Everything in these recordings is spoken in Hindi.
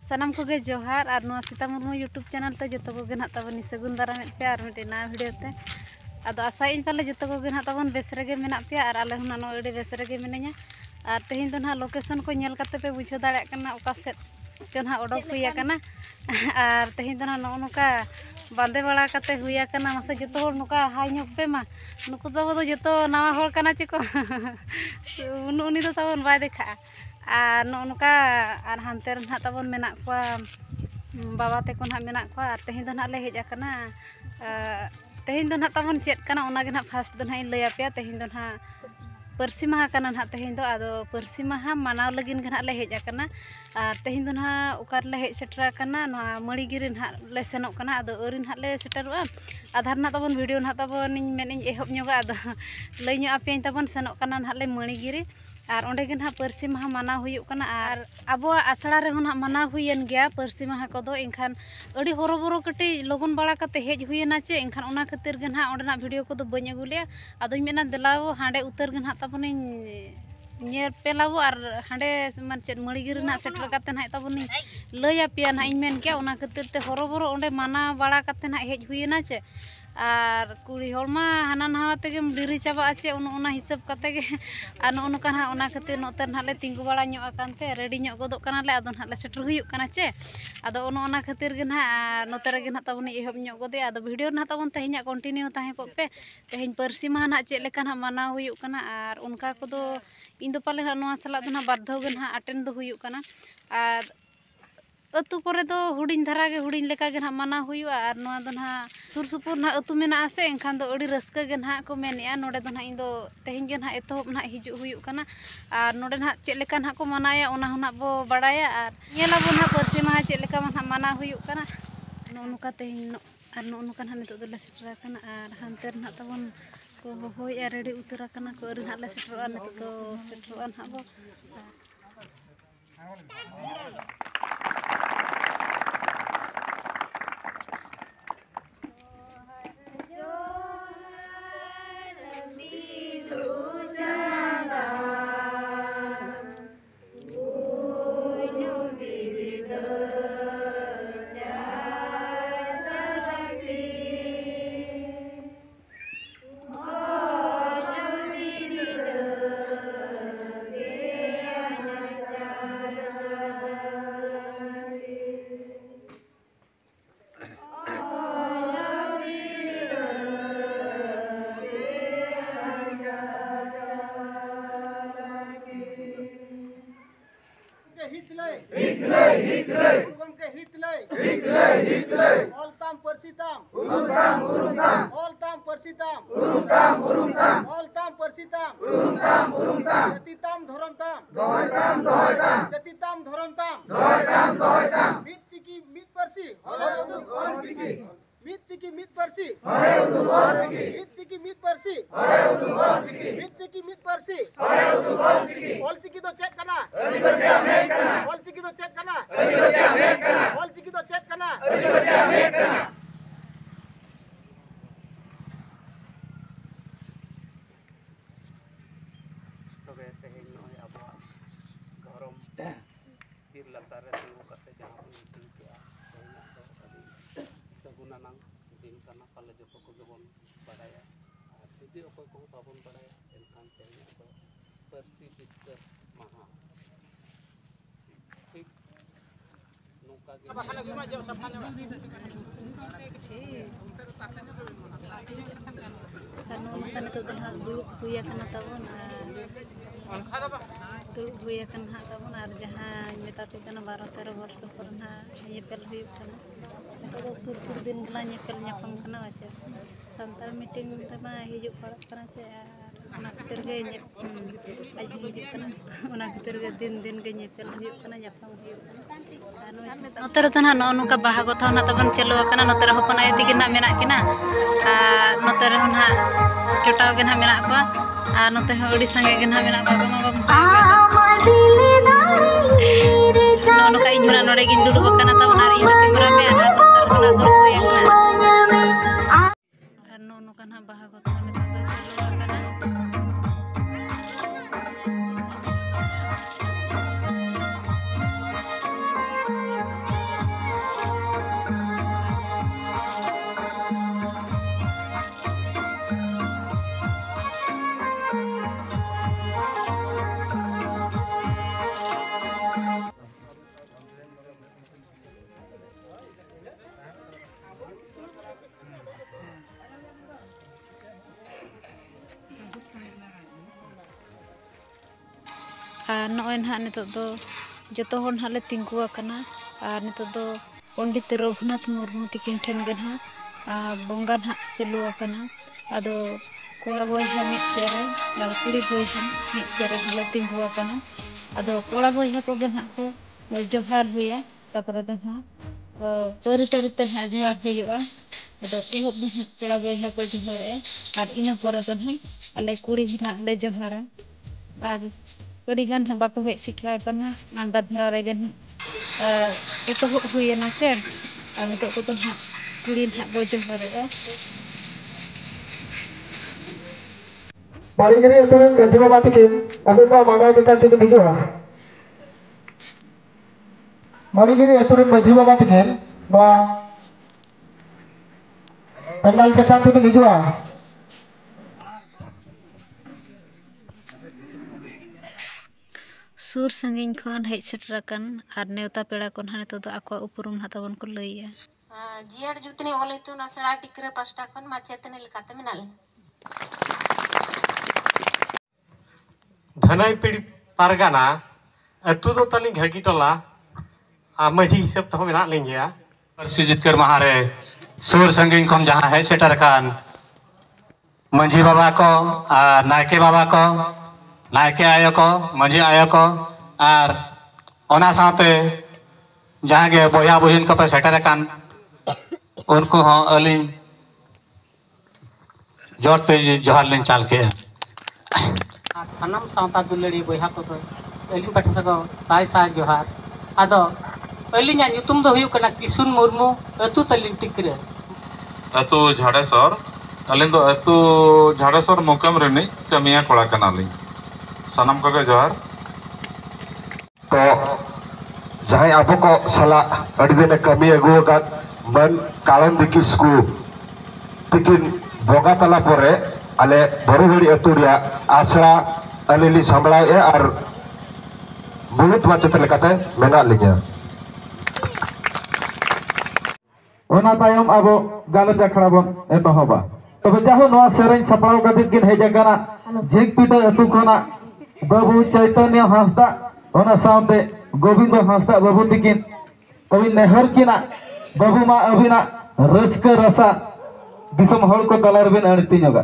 सानाम को गे जोहार और नुआ सीता मुर्मू यूट्यूब चैनल ते जो को गे ना तबन सगुन दाराम पे और मिटे ना वीडियो ते अदो आशा पाले जो को गे ना तबन बेस रेगे मेना पे और आले हुना नो अड़ी बेस रेगे मिनाया और तेहिन दो ना लोकेशन को नेल कते पे बुझे दाड़ा कना ओका सेट जो ना ओडक हुई कना और तेहिन दो ना नो नुका बांदे बड़ा कते हुई कना मासे जतो होर नुका हाई ᱧᱚᱜ पे मा नुकु दो जतो नवा होर कना चिको उनी दो तबन बाय देखा और नुका और हानते ना तबन मेना कुआ बाबा ते को ना मेना कुआ और तेहिन दो ना ले हेज कना तेहिन दो ना तबन चेत कना ओना गे ना फास्ट दो ना इन लया पे तेहिन दो ना परसी माहा कना ना तेहिन दो आदो परसी माहा मानाव लगिन गे ना ले हेज कना और तेहिन दो ना उकार ले हेज सेटरा कना नो मणिगिरी ना ले सेनो कना आदो अरी ना ले सेटरवा आधार ना तबन वीडियो ना तबन इन मेन इन एहब ᱧᱚᱜᱟ आदो लई ᱧᱚᱜ आपेन तबन सेनो कना ना ले मणिगिरी और ओंडे गे ना परसी माहा मानाव हुयुक कना और अबो आसड़ा रे होना मानाव हुयन गया परसी माहा कोदो इनखान अड़ी हरोबरो कटी लगन बड़ा कते हेज हुयना चे इनखान ओना खातिर गे ना ओंडे ना वीडियो कोदो बኝ अगुलिया आदोኝ मेना देलावो हांडे उतर गे ना तबनी नेर पेलावो और हांडे मान चेत मणिगिरी ना सेटर कते ना तबनी लया पिया ना इन मेन गया ओना खातिर ते हरोबरो ओंडे माना बड़ा कते ना हेज हुयना चे और कुड़ी हरमा हाना नहावा तेगे डिरी चाबा आचे ओना हिसाब कते गे आ नोका ना ओना खातिर नोते ना ले तिंगु बड़ा ᱧᱚᱜ आकानते रेडी ᱧᱚᱜ गोदो कना ले आदो ना ले सेटर हुयुक कना चे आदो ओना खातिर गे ना नोते रेगे ना तबनी एहब ᱧᱚᱜ गोदे आदो वीडियो ना तबन तेहिना कंटिन्यू ताहे को पे तेहिन परसी माह ना चे लेका ना माना हुयुक कना और उनका कोदो इन दो पाले नोआ सला दो ना बारधव गे ना अटेंड दो हुयुक कना और अतु करे दो हुडिन धारा गे हुडिन लेका गे ना माना हुयुआ और नोआ दो ना सुर सुपुर ना अतु मेना आसे एनखान दो अड़ी रस्का गे ना को मेनेआ नोडे दो ना इन दो तेहिन गे ना एतोहब ना हिजु हुयुक कना और नोडे ना चे लेका ना को मानाया ओना होना बो बड़ाया और नेला बो ना परसी माह चे लेका माना हुयुक कना नुका तेहिन और नुका ना नितो दो ले सेटरा कना और हानते ना तबन को होय रेडी उतरा कना को अरी ना ले सेटरा नितो दो सेटरा ना बो Oltam persitam, oltam persitam, oltam persitam, jatitam dhoramtam, jatitam dhoramtam, mit chiki mit persi, mit chiki mit persi, mit chiki mit persi, mit chiki mit persi, ol chiki do chat kana, ol chiki do chat kana, ol chiki do chat kana, तबे तेहेन नय अब गरम चिर लतार रे तिंगु कते जहां बन मिटिंग के तेहेन दो अभी सगुनानांग दिन कना पाले जतो को बन बड़ाया और जुदी अकोय को बाबन बड़ाया एनखान तेहेन दो परसी जितकर महा ठीक नोका गे बाखाना गुमा जो सफाना दुरुब हुई तबन दुरुब हुई तबन और जहाँ मेतापे 12-13 वर्ष पर ना नेपेल हुई सुर सुर दिन गला नेपेल नापाम कना बाचे सानतार मीटिंग रमा हिजुग पड़क कना चे ओना खातिर गे आज हिजुग कना ओना खातिर गे दिन दिन गे नेपेल हुई कना नापाम हुई कना नोते रे तना नो नुका बाहा गथा ना तबन चलो कना नोते रे हपन आय तिगे ना मेना किना नोते रे ना चोटाव गे ना मेना को और नोते हो अड़ी संगे गे ना मेना को गमा बम नो नुका इन होना नोडे गिन दुड़ुब कना तबन और इन कैमरा में और नोते रे ना दुड़ुब हुई कना और नो नुका ना बाहा गथा ना तो चलो कना ᱟᱨ ᱱᱚᱜᱼᱚᱭ ᱱᱟᱦᱟᱜ ᱱᱤᱛᱚᱜ ᱫᱚ ᱡᱚᱛᱚ ᱦᱚᱲ ᱱᱟᱦᱟᱜ ᱞᱮ ᱛᱤᱸᱜᱩ ᱟᱠᱟᱱᱟ ᱟᱨ ᱱᱤᱛᱚᱜ ᱫᱚ ᱯᱚᱸᱰᱤᱛ ᱨᱚᱜᱷᱩᱱᱟᱛᱷ ᱢᱩᱨᱢᱩ ᱛᱟᱹᱠᱤᱱ ᱴᱷᱮᱱ ᱜᱮ ᱱᱟᱦᱟᱜ ᱵᱚᱸᱜᱟ ᱱᱟᱦᱟᱜ ᱪᱟᱹᱞᱩ ᱟᱠᱟᱱᱟ᱾ ᱟᱫᱚ ᱠᱚᱲᱟ ᱵᱚᱭᱦᱟ ᱢᱤᱫ ᱥᱮᱫ ᱨᱮ ᱟᱨ ᱠᱩᱲᱤ ᱵᱚᱭᱦᱟ ᱢᱤᱫ ᱥᱮᱫ ᱨᱮ ᱞᱮ ᱛᱤᱸᱜᱩ ᱟᱠᱟᱱᱟ᱾ ᱟᱫᱚ ᱠᱚᱲᱟ ᱵᱚᱭᱦᱟ ᱠᱚᱜᱮ ᱱᱟᱦᱟᱜ ᱠᱚ ᱡᱚᱦᱟᱨ ᱦᱩᱭᱟ, ᱛᱟᱨᱯᱚᱨᱮ ᱫᱚ ᱱᱟᱦᱟᱜ ᱯᱟᱹᱨᱤ ᱯᱟᱹᱨᱤᱛᱮ ᱱᱟᱦᱟᱜ ᱡᱚᱦᱟᱨ ᱦᱩᱭᱩᱜᱼᱟ᱾ ᱟᱫᱚ ᱮᱦᱚᱵ ᱫᱚ ᱱᱟᱦᱟᱜ ᱠᱚᱲᱟ ᱵᱚᱭᱦᱟ ᱠᱚ ᱡᱚᱦᱟᱨᱮᱜᱼᱟ ᱟᱨ ᱤᱱᱟᱹ ᱯᱚᱨᱮ ᱫᱚ ᱱᱟᱦᱟᱜ ᱟᱞᱮ ᱠᱩᱲᱤ ᱱᱟᱦᱟᱜ ᱞᱮ ᱡᱚᱦᱟᱨᱟ᱾ ᱟᱨ ᱟᱹᱰᱤ ᱜᱟᱱ ᱱᱟᱦᱟᱜ ᱵᱟᱠᱚ ᱦᱮᱡ ᱥᱮᱴᱮᱨ ᱟᱠᱟᱱᱟ ᱟᱬᱜᱟ ᱫᱷᱟᱨᱟ ᱨᱮᱜᱮ ᱱᱟᱦᱟᱜ ᱮᱛᱚᱦᱚᱵ ᱦᱩᱭᱮᱱᱟ ᱥᱮ, ᱟᱨ ᱱᱤᱛᱚᱜ ᱠᱚᱫᱚ ᱱᱟᱦᱟᱜ ᱠᱩᱲᱤ ᱱᱟᱦᱟᱜ ᱠᱚ ᱡᱚᱦᱟᱨᱮᱜᱼᱟ᱾ Maligiri itu gaji bapak tikin, aku kau mangga kita tikin itu ah. Maligiri itu gaji bapak tikin, bah, pendal kita tikin itu ah. ᱥᱩᱨ ᱥᱟᱺᱜᱤᱧ ᱠᱷᱚᱱ ᱦᱮᱡ ᱥᱮᱴᱮᱨ ᱟᱠᱟᱱ ᱟᱨ ᱱᱮᱣᱛᱟ ᱯᱮᱲᱟ ᱠᱚ ᱱᱟᱦᱟᱜ ᱱᱤᱛᱚᱜ ᱫᱚ ᱟᱠᱚᱣᱟᱜ ᱩᱯᱨᱩᱢ ᱱᱟᱦᱟᱜ ᱛᱟᱵᱚᱱ ᱠᱚ ᱞᱟᱹᱭᱮᱜᱼᱟ᱾ ᱡᱤᱭᱟᱹᱲ ᱡᱩᱛᱱᱤ ᱚᱞ ᱤᱛᱩᱱ ᱟᱥᱲᱟ ᱴᱤᱠᱨᱟᱹ ᱯᱟᱥᱴᱟ ᱠᱷᱚᱱ ᱢᱟᱪᱮᱛᱟᱹᱱᱤ ᱞᱮᱠᱟᱛᱮ ᱢᱮᱱᱟᱜ ᱞᱤᱧᱟ᱾ धनई पीढ़ी पारगाना अतु दो तली घगी टोला माझी हिसाब तो मेना लेंगे पार्सी जितकर महारे सुर संगीन खम जहाँ है सेटर खान मंझी बाबा को नायके बाबा को नायके आयो को मंझी आयो को और ओना साथे जहाँ के बोया बोहिन को पे सेटर खान उनको हाँ अलिन जोर ते जोहर लिन चाल के सानम सावता दुलड़ी बयहा को अली पाठा को साय साय जोहार आदो अलिया ᱧᱩᱛᱩᱢ ᱫᱚ ᱦᱩᱭᱩᱜ ᱠᱟᱱᱟ ᱠᱤᱥᱩᱱ ᱢᱩᱨᱢᱩ ᱟᱹᱛᱩ ᱛᱟᱹᱞᱤᱧ ᱴᱤᱠᱨᱟᱹ अतु झाड़ेसर अलिन दो अतु झाड़ेसर मुकाम रेनी कमिया कोड़ा कनाली सनम को जोहार तो जहां अब को सला अड़िदिन कमी अगुआकात मन कालन दिकिस को तिकिन बोगा तला परे आले बरुगड़ी अतुरिया आसड़ा अलिली संबड़ाए और बुलुत माचेत लेकाते मेना लिया ओना तायम अब गालोच अखड़ा बन एतहबा तबे जाहो नवा सेरेन सपड़ाव कदित किन हेज अकाना झिक पीटा अतु खोना बाबू चैतन्य हांसदा ओना सावते गोविंद हांसदा बाबू तिकिन तबे नेहर किना बाबू मा अभिना रस्क रसा दिसम हल को तलार बिन अणती नगा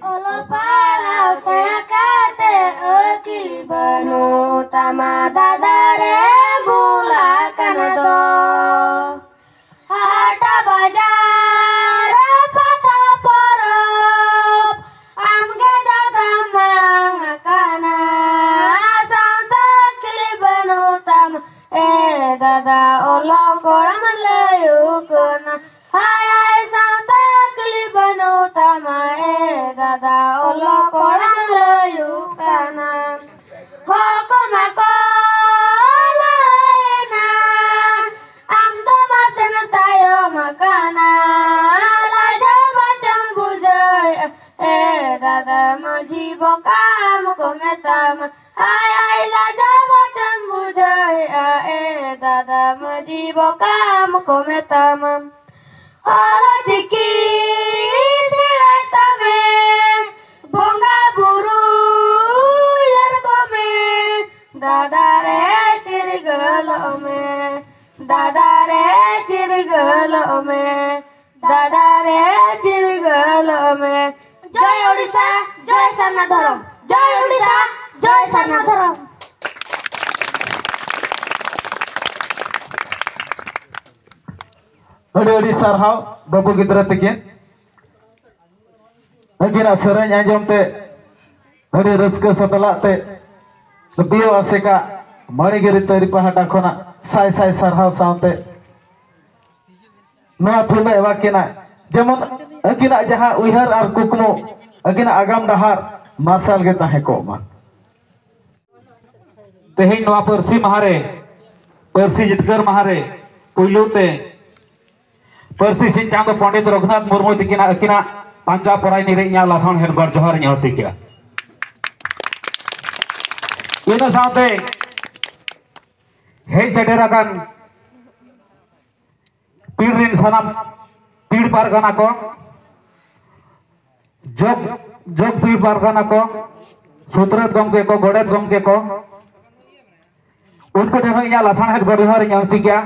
ओला पाड़ा सड़काते अकिल बनो तमा दादा रे बुला कन दो हाटा बाजार पता परब आमगे दादा मरंग काना सांता किल बनो तम ए दादा ओला कोड़ा मलयु कोना हाय हाय सांता किल बनो तम ए दादा ओला कोड़ा मलयु काना हो को मको लायना आम तो मासन तायो मकाना लाजा बचम बुझय ए दादा मजी बोकाम को मेतम हाय हाय लाजा बचम बुझय ए दादा मजी बोकाम को मेतम और चिकी सिड़ाय तमे बोंगा बुरु लड़को में दादा रे चिरगलो में दादा रे चिरगलो में दादा रे चिरगलो में जय ओडिशा जय सरना धरम जय ओडिशा जय सरना धरम अड़ी सारहाव बाबू गिद्रा तिकिन अगिना सेरेन आंजमते अड़ी रस्क सतलाते बियो आसेका मणिगिरी तरी पहाटा खोना साय साय सारहाव सावते नोआ थुमे वाकिना जेमन अगिना जहां उइहर आर कुकमो अगिना आगाम डहार मार्शल गे ताहे को मा तेहिन नवा पार्सी महारे पार्सी जितकर महारे पुइलुते पार्सी सिंह चांद पंडित रघुनाथ मुर्मू तिकिना अकिना पांचा पराई निरे nya लासन हेरबार जोहर nya तिकिया ina साथे हे सेटेराकान पीड़िन सनम पीड़ पारगाना को जोग जोग पीड़ पारगाना को सुत्रत गमके को गोडेत गमके को उनको ठेन इना लासाणहेद गडजोहार ᱤᱧ ᱟᱹᱲᱛᱤ ᱜᱮᱭᱟ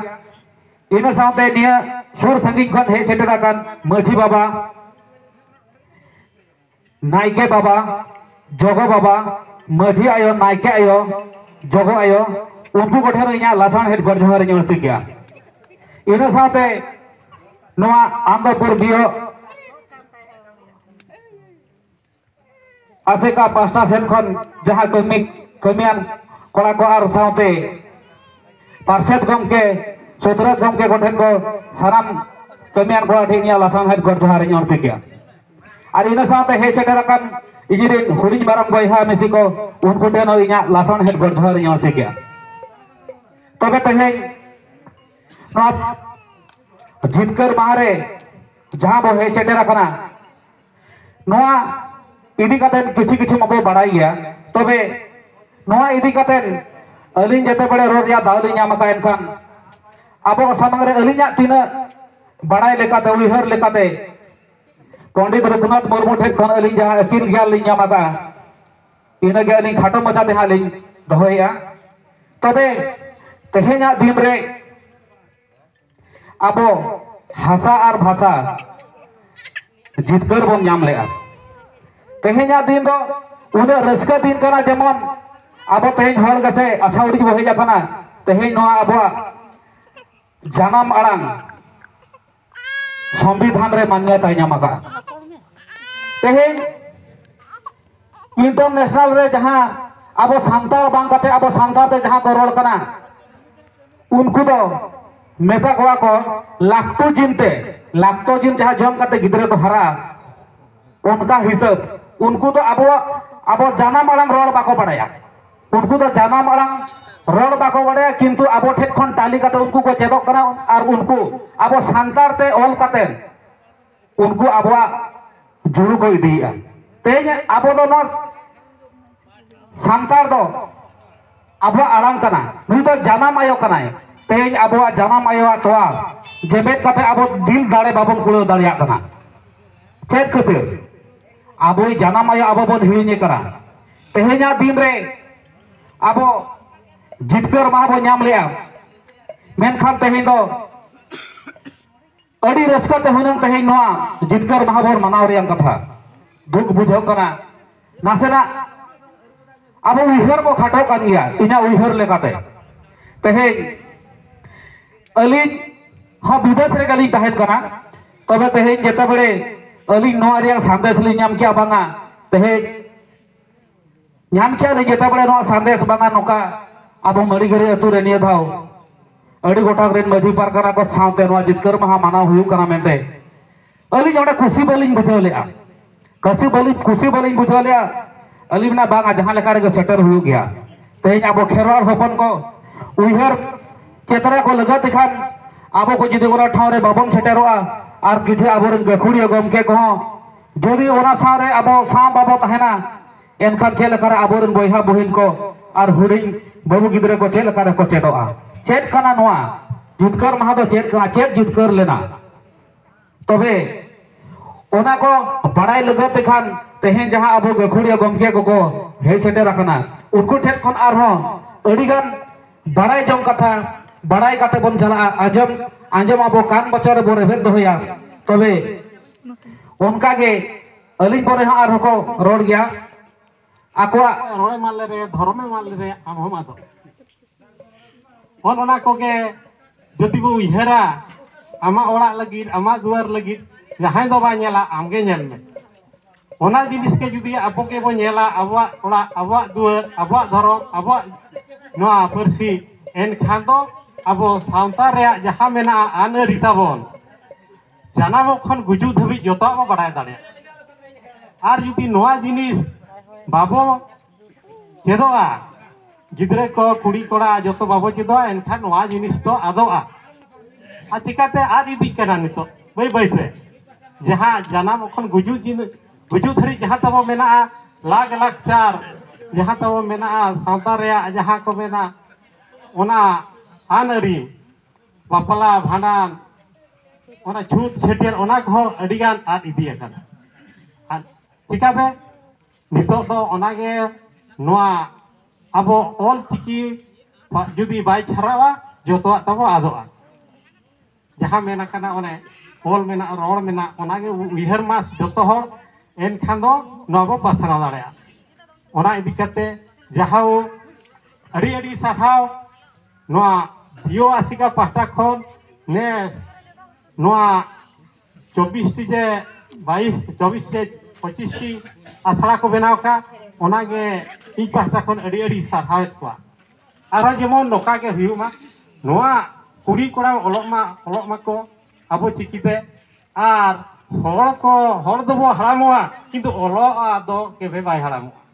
ᱤᱱᱟᱹ ᱥᱟᱶᱛᱮ ᱱᱤᱭᱟᱹ ᱥᱩᱨ ᱥᱟᱺᱜᱤᱧ ᱠᱷᱚᱱ ᱦᱮᱡ ᱥᱮᱴᱮᱨ ᱟᱠᱟᱱ ᱢᱟᱹᱡᱷᱤ ᱵᱟᱵᱟ नायके बाबा जगो बाबा माझी आयो नायके आयो जगो आयो उनको को ठेन इना लासाणहेद गडजोहार ᱤᱧ ᱟᱹᱲᱛᱤ ᱜᱮᱭᱟ ᱤᱱᱟᱹ ᱥᱟᱶᱛᱮ नोआ आंदोपुर बियो आसेका पास्टा सेन खन जहां कमियान कोड़ा को आर साउते पार्षद गमके सुत्रत गमके गोठेन को साराम कमियान कोड़ा ठेनिया लासाणहेद गडजोहार ᱤᱧ ᱟᱹᱲᱛᱤ ᱜᱮᱭᱟ और इन साउते हे सेटेराकान इजिरिन हुडिंग माराम बयहा मिसी को उनको ठेन इना लासाणहेद गडजोहार ᱤᱧ ᱟᱹᱲᱛᱤ ᱜᱮᱭᱟ तबे तेहें नोआ जितकर मारे जहां बो हे सेटेराकाना नोआ इदी कातेन किछि किछि मबो बाड़ाई गया तबे नोआ इदी कातेन अलिन जते बड़े रोड या दावली नाम का एनखान आबो सामंग रे अलिन तिना बाड़ाई लेकाते उइहर लेकाते पंडित रघुनाथ मुर्मू ठेन खन अलिन जहां अकिल ज्ञान लिन नाम का इना गे अलिन खाटो मजा देहा लिन दोहया तबे तेहेना दिन रे आबो हासा और भाषा जितकर बन नाम लेआ तेहेना दिन दो उन रस्का दिन कना जेमन आबो तेहेन हर गसे अछाउड़ी बो हेजा कना तेहेन नोआ आबो जानम आड़ांग संविधान रे मान्यता नामका तेहेन इंटरनेशनल रे जहां आबो सांताल बांग काते आबो सांताल ते जहां को रोड कना उनको दो मेता कोआ को लाक्टो जिन जहां जम काते गिदरे को हरा उनका हिसाब उनको तो अब जाना आड़ांग रोड बाको बाड़ाया उनको तो जाना आड़ांग रोड बाको बाड़ाया किंतु अब ठेक खन टाली काते उनको को चेदक कना और उनको अब सांतार ते ऑल काते उनको अब जुड़ू को इदिया तेज अब दो न सांतार दो अब आड़ांग कना नुई तो जाना आयो कना तेज अब जाना आयो तोआ जेबेत काते अब दिल दाड़े बाबन कुड़ो दाड़िया कना चेक खातिर अब जाना आयो अब बन हिड़िने करा तेहेना दिन रे अब जितकर माह बो नाम लेया मेनखान तेहेन दो अड़ी रस्का ते हुनंग तेहेन नोआ जितकर माह बन मनाव रेयां कथा दुख बुझाव कना नासेना अब उइहर बो खाटो कान गया इना उइहर लेकाते तेहेन अलिन हाँ विदेश रे गली तहेन कना तबे तेहेन जेते बड़े अलिन नोआ रेयां संदेश लि नाम किया बांगा तेहेन नाम किया ले जेते बड़े नोआ संदेश बांगा नोका अब मड़ीगरी अतु रे निया धाव अड़ी गोटाक रेन माझी पारकाना को सावते नोआ जितकर महा मानाव हुयु कना मेनते अलिन ओडे खुशी बलिन बुझाव लेआ खुशी बलिन बुझाव लेआ अलिन ना बांगा जहां लेका रे सेटर हुयु गया तेहेन अब खेरवाड़ होपन को उइहर चेतरा को लगत खान आबो को जुदी ओना ठाव रे बाबम सेटेरोआ और किथे आबोरन गखुड़िया गमके को जुदी ओना सारे आबो सा बाबो तहेना एनखान चेल करे आबोरन बयहा बहिन को और हुडिंग बाबू गिदरे को चेल करे को चेदोआ चेत कना नोआ जितकर महा दो चेत कना चेत जितकर लेना तबे ओना को बड़ाई लगत खान तेहेन जहां आबो गखुड़िया गमके को हे सेटेर कना उनको ठेक खन आर हो अडिगान बड़ाई जम कथा बड़ाई काते बन चला आंजम अब कान बचर बो रेबेद दोया तबे उनका गे अलिन परे आर हको रोड गया आकोआ रोड माले रे धर्म माले रे हम आदो ओना को गे जति बो उइहरा आमा ओड़ा लगी आमा दुआर लगी जहां दो बा नेला आमगे नेल में ओना जिनिस के जुदी आपो के बो नेला आबा ओड़ा आबा दुआर आबा धर्म आबा नोआ परसी एन खान दो अब सावता रे जहां मेना आन रिताबन जानाम खन गुजु धबी जतो बो बाड़ाय दाड़े आर जुदी नोआ जिनिस बाबो चेदोआ गिदरे को कुड़ी कोड़ा जतो बाबो चेदोआ एनखान नोआ जिनिस तो आदोआ आ चिकाते आद इदी कना नितो बै बैते जहां जानाम खन गुजु धरी जहां तबो मेना लाग लाग चार जहां तबो मेना सावता रे जहां को मेना ओना आनरी बापला भांडान ओना छूट छेटियर ओना को अडिगान आद इदी अकना चिकाते नितो तो ओना गे नोआ अब ऑल चिकी जुदी बाय छरावा जोतोआ तबो आदोआ जहाँ मेना कना ओने ऑल मेना रोड मेना ओनागे उइहर मास जोतो हर एनखान दो नोबो पासरा दाड़ेया ओना इदि कते जहाँ अड़ी अड़ी साहाव नोआ बियो आसिका पाटा खन नेस नोआ 24 टी जे 24 से 25 टी आसड़ा को बनाव का ओनागे इन पाटा खन अड़ी अड़ी साहाव को आरो जेमन नोका के हुयुमा नोआ कुड़ी कोड़ा ओलक मा को आबो चिकिते आर हर दो हारामोआ किंतु ओलआ दो केबे बाय हारामोआ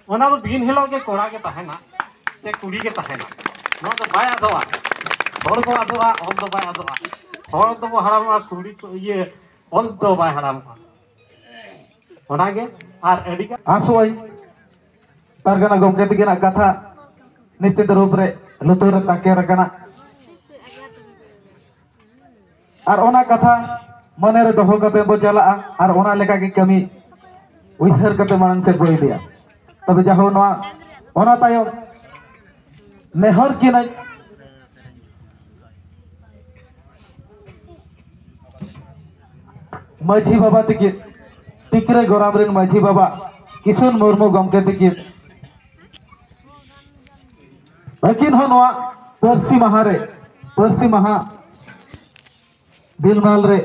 ओना दो दिन हिलो के कोड़ा के तहेना से कुड़ी के तहेना नो तो बाय आदोआ हर दो आदोआ ओल दो बाय आदोआ हर दो हारामोआ कुड़ी तो ये ओल दो बाय हारामोआ ओनागे आर एडी का आसोई पारगना गमके तिगिना कथा निश्चित रूप रे लुतुर ताके रकना और ओना कथा मने रे दोहो कते बो चला और ओना लेका के कमी उइहर कते मानन से बोई दिया तबे जाहो नोआ ओना तायो नेहर की नहीं माझी बाबा तिकी तिकरे गोराबरिन माझी बाबा किशोर मुर्मू गमके तिकी लेकिन हो नोआ परसी महा बिलमाल रे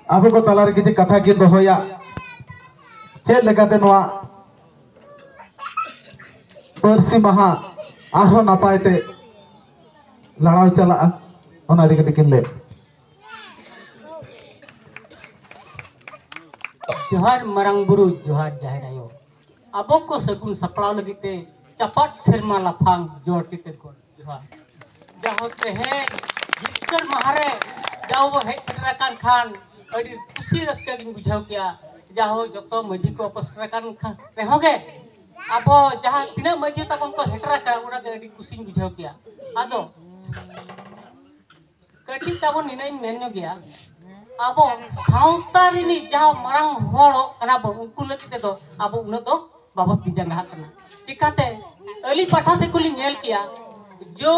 आबो को तलार किछि कथा की दोहोया चेद लेकाते नोआ परसी महा आरो नापायते लड़ाव चला ओना दिके तिकिन ले जोहार मरंग बुरु जोहार जाहिर आयो आबो को सगुन सपड़ाव लगिते चपाट शर्मा लाफांग जोड़ किते को जोहार जाहो तेहे जितकर महारे जाओ हे सटराकान खान अड़ी खुशी रस्का गिन बुझाव किया जाहो जतो मजी को पसराकान खान रेहोगे आबो जहां तिना मजी तबन को हेटरा का ओरा अड़ी खुशी बुझाव किया आदो कटी तबन निनाई मेन्नो गया आबो साउतारिनी जहां मरंग होड़ो कना बो उनको लगिते दो आबो उन दो बाबा तिजंगा कना चिकाते अली पाठा से कुली नेल किया जो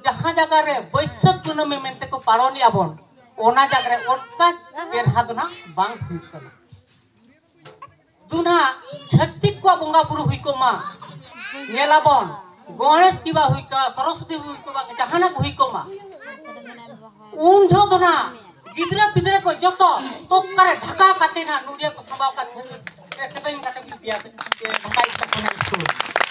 जहां जगह रे बैसक कुनमे मेंते को पारोनी आबोन ओना जगह रे ओटका चेरहा दना बांग हुइकना दुना छत्तिक को बंगा पुरु हुइको मा नेलाबोन गणेश किबा हुइका सरस्वती हुइको बा जहाना को हुइको मा उन जो दना गिदरा पिदरा को जतो तो करे ढका काते ना नुडिया को सबाव का सेपेन काते बिटिया के ढकाई तकना स्कूल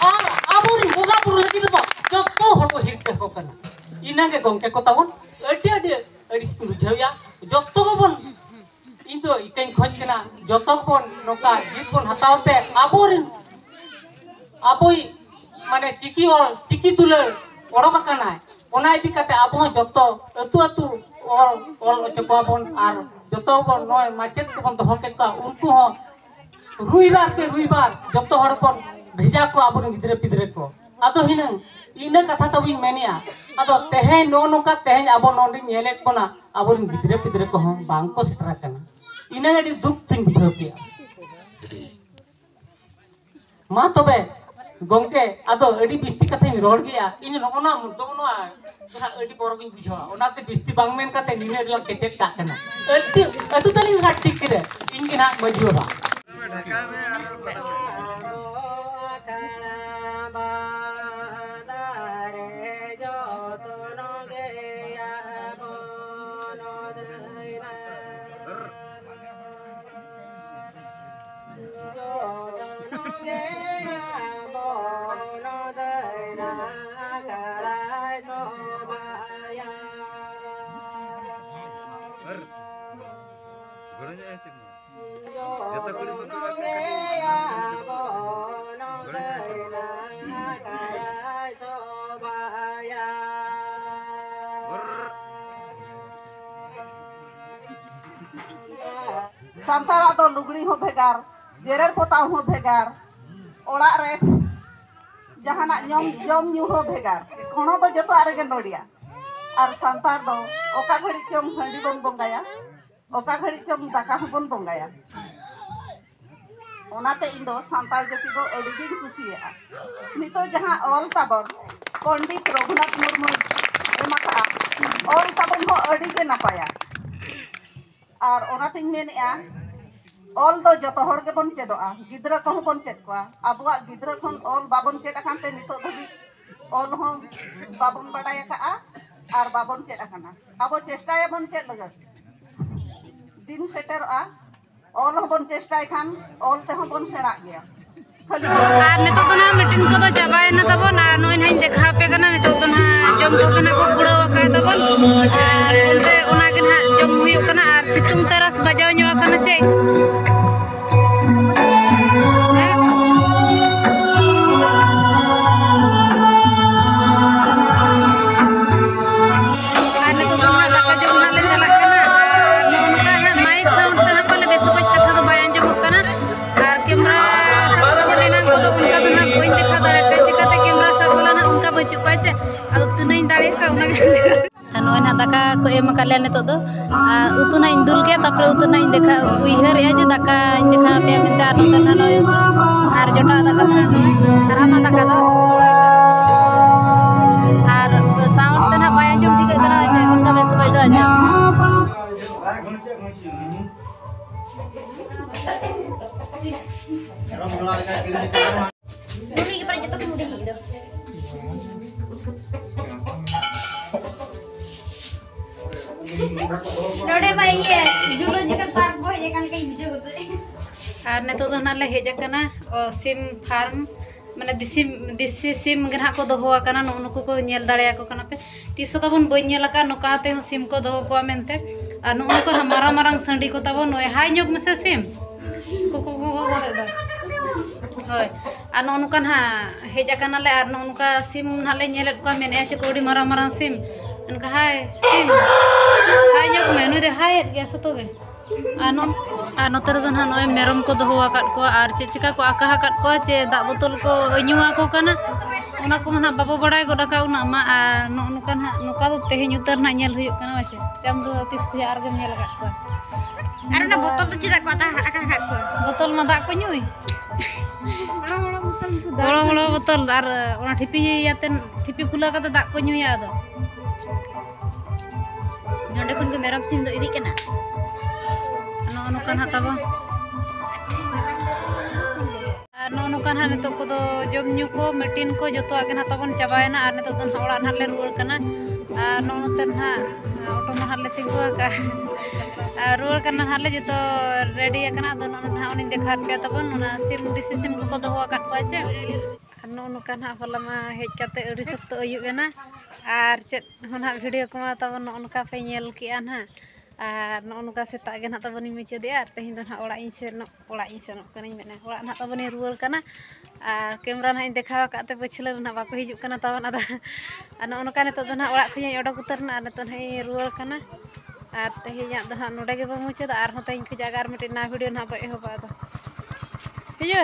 और आबुरी बोगा पुरु लगी तो जतो हको हिरते को कना इनागे गंके को ताबन अडी स्कूल बुझावया जतो को बन इन तो इकन खोज कना जतो को बन नोका जीत बन हतावते आबुरिन आबुई माने चिकी तुले ओडोका कना ओना इदि काते आबो जतो अतु और चकोबन आर जतो बन नय माचेत को बन दोह के का उनको हो रुइबार जतो हड़ बन भेजा को आबो गिदरे पिदरे को आदो हिना इना कथा तो बिन मेनिया आदो तेहे नो नोका तेहे आबो नोंडी नेले कोना आबो गिदरे पिदरे को हम बांग को सेटरा कना इना अडी दुख तिन बुझाव किया मा तबे गंके आदो अडी बिस्ती कथा रोड गया इन नोना मुदोनो ना अडी बरोगिन बुझावा ओनाते बिस्ती बांग मेन कते निने ला केचेक का कना अतु तलिन घाट टिक रे इन के ना मजूबा सानताड़ा तो लुगड़ी हो भेगार जेरेड़ पोताव हो भेगार ओड़ा रे जहाना जम न्यू हो भेगार कोनो तो जतो आरे के नोडिया और सानताड़ दो ओका घड़ी चम हंडी बन बंगाया ओका घड़ी चम दाका हो बन बंगाया ओनाते इन दो सांतार जाति दो अडिगिन कुसिया नितो जहां ऑल ताबन पंडित रघुनाथ मुर्मू एमाका ऑल ताबन हो अडिगे नापाया और ओनातिन मेनेआ ऑल दो जतो हर के बन चेदोआ गिद्रा को बन चेद कोआ अबुआ गिद्रा खन ऑल बाबन चेद अखानते नितो धबी ऑल हो बाबन बडाय का और बाबन चेद अखाना अबो चेष्टाया बन चेद लगा दिन सेटरआ ऑल हो बन चेष्टाय खान ऑल ते हो बन सेड़ा गया और नितो तो ना मीटिंग को तो चाबायना तबन और नोइन हाइन देखा पे कना नितो तो ना जम को गना को गुड़ो का तबन और उनते उना के ना जम हुयो कना और सितुंग तरस बजाव न्यो कना चे और नितो तो ना दाका जम ना ले चला कना और नोनका ना माइक साउंड तना पले बेस कुछ कथा तो बाय अंजम कना और कैमरा सब तबन एनांग को तो उनका तो ना कोई देखा दाड़े पे चिकाते कैमरा सब बोला ना उनका बचु का चे अदो तिनई दाड़े का उना के देखा नोय ना दाका को एम काले नितो दो उतु ना इंदुल के तापरे उतु ना देखा उइहर ए जे दाका देखा पे मेनते आर नोते ना नोय उतु आर जोटा दाका ना रामा दाका दो आर साउंड ते ना बाय अंजम ठीक करा जे उनका बेस कोई दो आजा मुड़ी के पर जतो के मुड़ी दो नोडे भाई ये जूलॉजिकल पार्क बोय जेकान कई बुझो गतो और नितो तो नाले हेज कना सिम फार्म माने दिसी सिम गना को दोहो कना नुनको को नेल दाड़े को कना पे तीसो तबन बय नेल का नोकाते सिम को दोहो को मेनते और नुनको मारा मारांग संडी को तबन नोय हाय ᱧᱚᱜ ᱢᱮᱥᱮ सिम को गोदे दा होय और नुनका ना हेज कना ले और नुनका सिम नाले नेलेत को मेने चे कोडी मारा मारांग सिम उनका हाय सिम हाय ᱧᱚᱜ ᱢᱮ नुय दे हाय गया सतो गे और नोते रे ना नोय मेरम को दोहो आकात को और चे चिका को आका आकात को चे दा बोतल को अñुआ को कना उना को ना बाबो बडाय गोडा उना मा नुका ना नुका तो तेहेñ उतर ना नेल हुयो कना बाचे चाम दो तीस खिया आर गेम नेल आकात को और ना बोतल तो चिदा को आका आकात को बोतल मा दा को ᱧᱩᱭ बड़ो बोतल और ओना ठिपी याते ठिपी खुला कते दा को ᱧᱩᱭᱟ आदो नोडे खन के मेरम सिम दो इदी कना नुकान तब नुकान नित को जम न्यू को मिटिन को जो तबन चाबायना और नित ओड़ा ना ले रुआर कना और नोते ना ऑटो में हाले तिंगु रुआर कना हाले जो रेडी कना दो ना उनी देखा पे तबन सिम दिसी सिम को दोहो आकात को चे नुकान होला मा हेज काते अड़ी सख्त अयुबेना और चेत होना वीडियो को तबन नोनका पे नेल किया ना और नोनका सेता के ना तबनी मुचादे और तेहन दो ना ओड़ा इन सेनो कनी मेने ओड़ा ना तबनी रुआर कना और कैमरा ना इन देखा काते पछले ना बाको हिजुक कना तबन आदा और नोनका नितो दो ना ओड़ा खुया ओडक उतर ना नितो ना रुआर कना और तेहन दो ना नोडे के बा मुचाद और होता इन खुजा आर मिटे ना वीडियो ना बा एहोबा दो हिजो